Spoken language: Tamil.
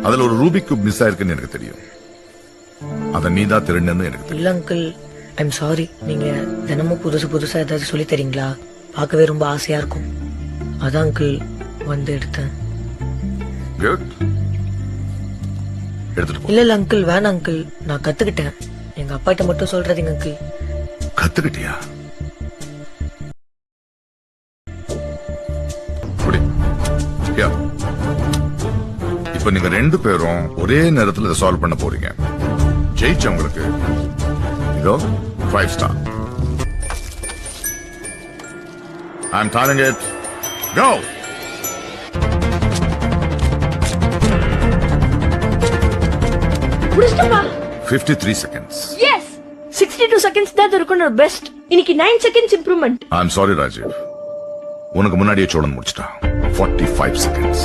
அதுல ஒரு ரூபிக் கியூப் மிஸ் ஆயிருக்குன்னு எனக்கு தெரியும். அத நீதான் திருடுன்னு எனக்கு தெரியும். இல்ல அங்கிள், ஐம் சாரி. நீங்க தினமும் புதுசா ஏதாவது சொல்லி தரீங்களா? பார்க்கவே ரொம்ப ஆசையா இருக்கும். அதான் அங்கிள் வந்து எடுத்தேன். Good. எடுத்துட்டு போ. இல்ல அங்கிள், வேணாம் அங்கிள். நான் கத்துக்கிட்டேன். எங்க அப்பாட்ட மட்டும் சொல்றதுங்க அங்கிள். கத்துக்கிட்டியா? குடி. Here. இப்ப நீங்க 2 பேரும் ஒரே நேரத்துல இதை சால்வ் பண்ண போறீங்க. ஜெயிச்சவங்களுக்கு இதோ 5 star. I'm telling it. Go. முடிச்சிட்டப்பா. 53 seconds. Yes. 62 seconds தான் இருக்கும்னு பெஸ்ட். இன்னைக்கு 9 seconds improvement. I'm sorry Rajiv. உனக்கு முன்னாடியே சோழன் முடிச்சிட்டான். 45 seconds.